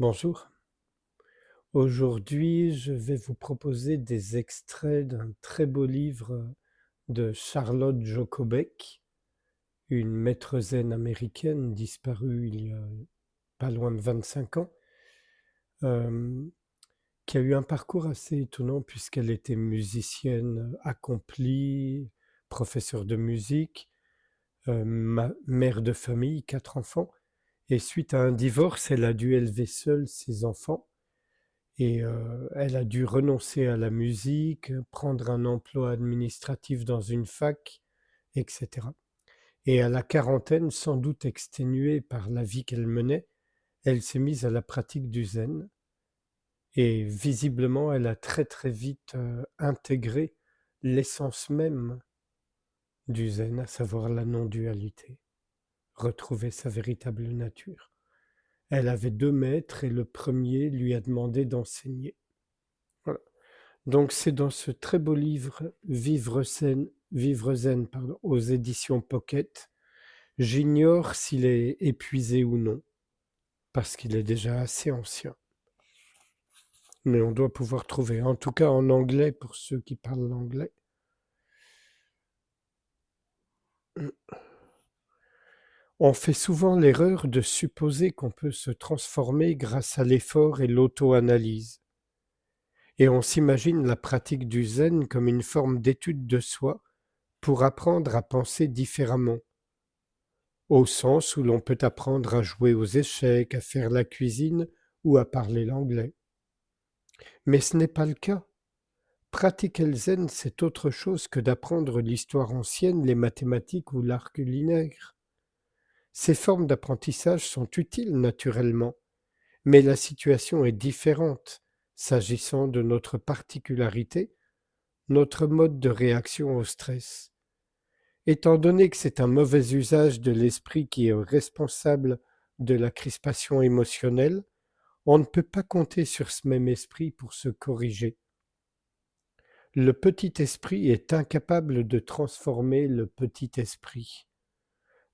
Bonjour. Aujourd'hui, je vais vous proposer des extraits d'un très beau livre de Charlotte Jokobeck, une maître zen américaine disparue il y a pas loin de 25 ans, euh, qui a eu un parcours assez étonnant puisqu'elle était musicienne accomplie, professeure de musique, mère de famille, 4 enfants, et suite à un divorce, elle a dû élever seule ses enfants. Et elle a dû renoncer à la musique, prendre un emploi administratif dans une fac, etc. Et à la quarantaine, sans doute exténuée par la vie qu'elle menait, elle s'est mise à la pratique du zen. Et visiblement, elle a très très vite intégré l'essence même du zen, à savoir la non-dualité, retrouver sa véritable nature. Elle avait 2 maîtres et le premier lui a demandé d'enseigner. Voilà. Donc c'est dans ce très beau livre Vivre zen pardon, aux éditions Pocket. J'ignore s'il est épuisé ou non, parce qu'il est déjà assez ancien. Mais on doit pouvoir trouver, en tout cas en anglais pour ceux qui parlent l'anglais. On fait souvent l'erreur de supposer qu'on peut se transformer grâce à l'effort et l'auto-analyse. Et on s'imagine la pratique du zen comme une forme d'étude de soi pour apprendre à penser différemment. Au sens où l'on peut apprendre à jouer aux échecs, à faire la cuisine ou à parler l'anglais. Mais ce n'est pas le cas. Pratiquer le zen, c'est autre chose que d'apprendre l'histoire ancienne, les mathématiques ou l'art culinaire. Ces formes d'apprentissage sont utiles naturellement, mais la situation est différente s'agissant de notre particularité, notre mode de réaction au stress. Étant donné que c'est un mauvais usage de l'esprit qui est responsable de la crispation émotionnelle, on ne peut pas compter sur ce même esprit pour se corriger. Le petit esprit est incapable de transformer le petit esprit.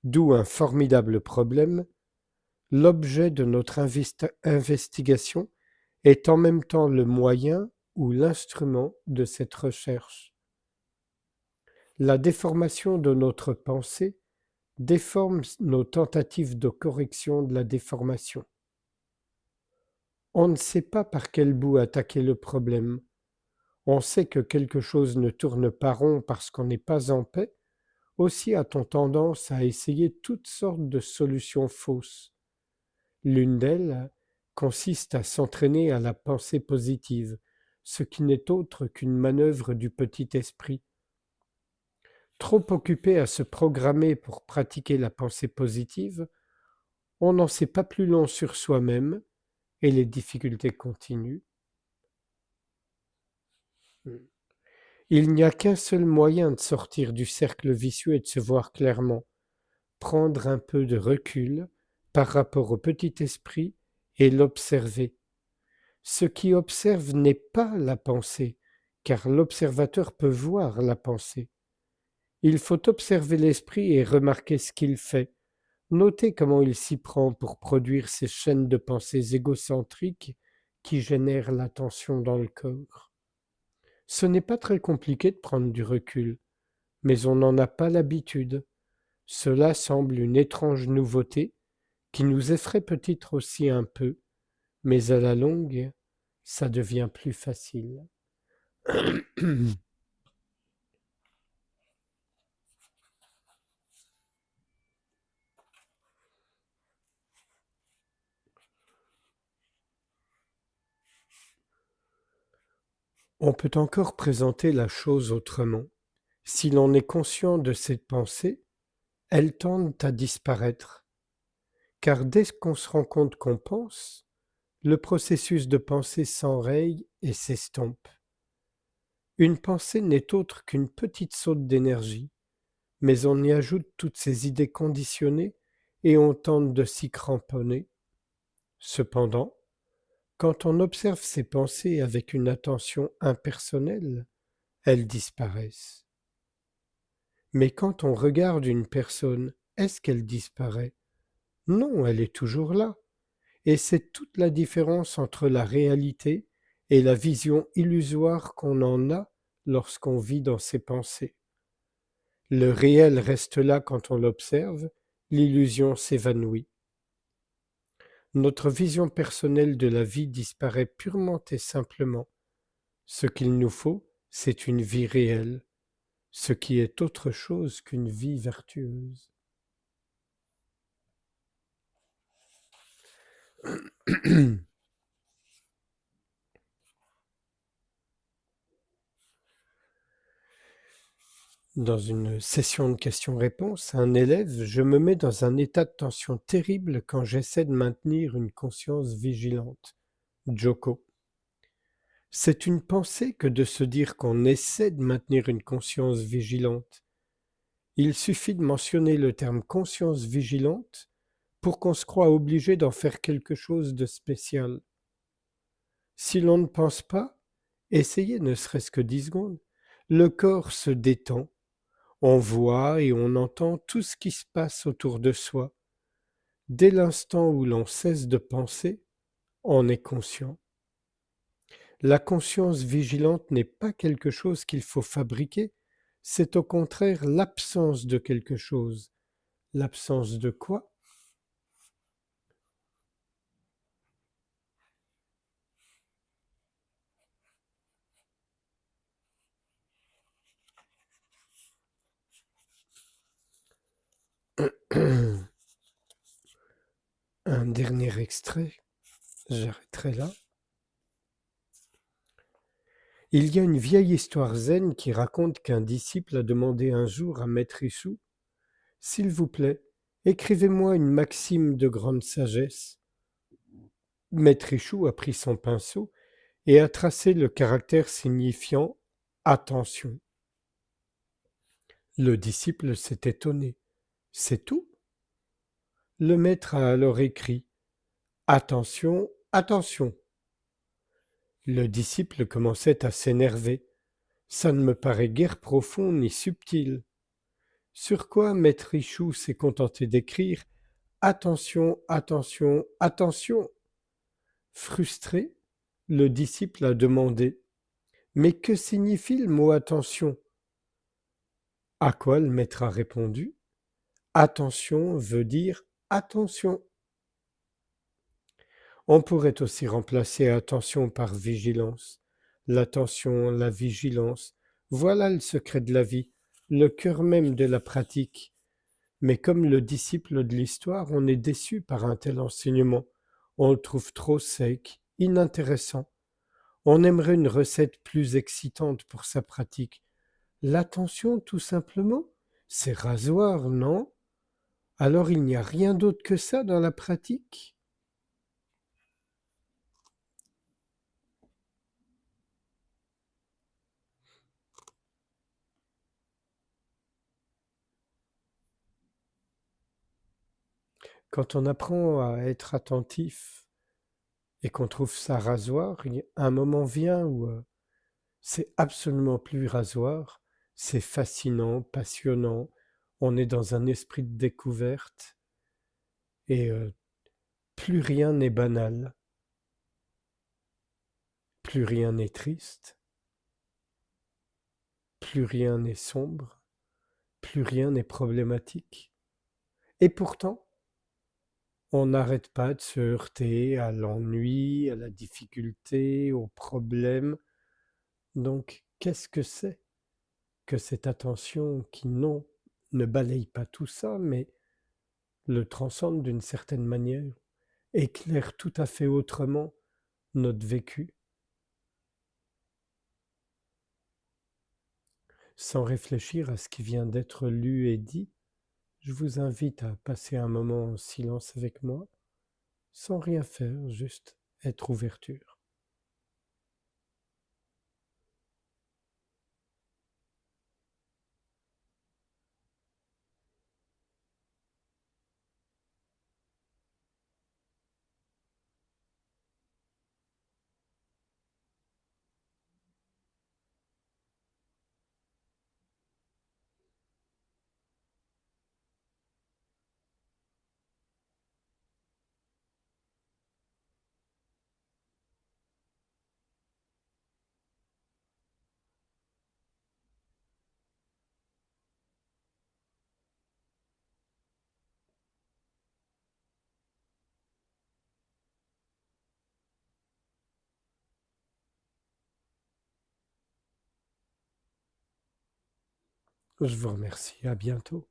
D'où un formidable problème. L'objet de notre investigation est en même temps le moyen ou l'instrument de cette recherche. La déformation de notre pensée déforme nos tentatives de correction de la déformation. On ne sait pas par quel bout attaquer le problème. On sait que quelque chose ne tourne pas rond parce qu'on n'est pas en paix, aussi a-t-on tendance à essayer toutes sortes de solutions fausses. L'une d'elles consiste à s'entraîner à la pensée positive, ce qui n'est autre qu'une manœuvre du petit esprit. Trop occupé à se programmer pour pratiquer la pensée positive, on n'en sait pas plus long sur soi-même et les difficultés continuent. Il n'y a qu'un seul moyen de sortir du cercle vicieux et de se voir clairement, prendre un peu de recul par rapport au petit esprit et l'observer. Ce qui observe n'est pas la pensée, car l'observateur peut voir la pensée. Il faut observer l'esprit et remarquer ce qu'il fait, noter comment il s'y prend pour produire ces chaînes de pensées égocentriques qui génèrent la tension dans le corps. Ce n'est pas très compliqué de prendre du recul, mais on n'en a pas l'habitude. Cela semble une étrange nouveauté qui nous effraie peut-être aussi un peu, mais à la longue, ça devient plus facile. On peut encore présenter la chose autrement. Si l'on est conscient de ces pensées, elles tendent à disparaître, car dès qu'on se rend compte qu'on pense, le processus de pensée s'enraye et s'estompe. Une pensée n'est autre qu'une petite saute d'énergie, mais on y ajoute toutes ces idées conditionnées et on tente de s'y cramponner. Cependant, quand on observe ces pensées avec une attention impersonnelle, elles disparaissent. Mais quand on regarde une personne, est-ce qu'elle disparaît? Non, elle est toujours là. et c'est toute la différence entre la réalité et la vision illusoire qu'on en a lorsqu'on vit dans ses pensées. Le réel reste là quand on l'observe, l'illusion s'évanouit. Notre vision personnelle de la vie disparaît purement et simplement. Ce qu'il nous faut, c'est une vie réelle, ce qui est autre chose qu'une vie vertueuse. Dans une session de questions-réponses, un élève, je me mets dans un état de tension terrible quand j'essaie de maintenir une conscience vigilante. Joko. C'est une pensée que de se dire qu'on essaie de maintenir une conscience vigilante. Il suffit de mentionner le terme conscience vigilante pour qu'on se croie obligé d'en faire quelque chose de spécial. Si l'on ne pense pas, essayez ne serait-ce que 10 secondes. Le corps se détend, on voit et on entend tout ce qui se passe autour de soi. Dès l'instant où l'on cesse de penser, on est conscient. La conscience vigilante n'est pas quelque chose qu'il faut fabriquer, c'est au contraire l'absence de quelque chose. L'absence de quoi? Un dernier extrait, j'arrêterai là. Il y a une vieille histoire zen qui raconte qu'un disciple a demandé un jour à Maître Issou: S'il vous plaît, écrivez-moi une maxime de grande sagesse. Maître Issou a pris son pinceau et a tracé le caractère signifiant attention. Le disciple s'est étonné. C'est tout? Le maître a alors écrit attention, attention. Le disciple commençait à s'énerver. Ça ne me paraît guère profond ni subtil. Sur quoi Maître Issou s'est contenté d'écrire attention, attention, attention. Frustré, le disciple a demandé: Mais que signifie le mot attention? À quoi le maître a répondu: Attention veut dire attention. On pourrait aussi remplacer attention par vigilance. L'attention, la vigilance, voilà le secret de la vie, le cœur même de la pratique. Mais comme le disciple de l'histoire, on est déçu par un tel enseignement. On le trouve trop sec, inintéressant. On aimerait une recette plus excitante pour sa pratique. L'attention, tout simplement? C'est rasoir, non? Alors il n'y a rien d'autre que ça dans la pratique? Quand on apprend à être attentif et qu'on trouve ça rasoir, un moment vient où c'est absolument plus rasoir, c'est fascinant, passionnant, on est dans un esprit de découverte et plus rien n'est banal, plus rien n'est triste, plus rien n'est sombre, plus rien n'est problématique. Et pourtant, on n'arrête pas de se heurter à l'ennui, à la difficulté, aux problèmes. Donc, qu'est-ce que c'est que cette attention qui, non, ne balaye pas tout ça, mais le transcende d'une certaine manière, éclaire tout à fait autrement notre vécu? Sans réfléchir à ce qui vient d'être lu et dit, je vous invite à passer un moment en silence avec moi, sans rien faire, juste être ouverture. Je vous remercie, à bientôt.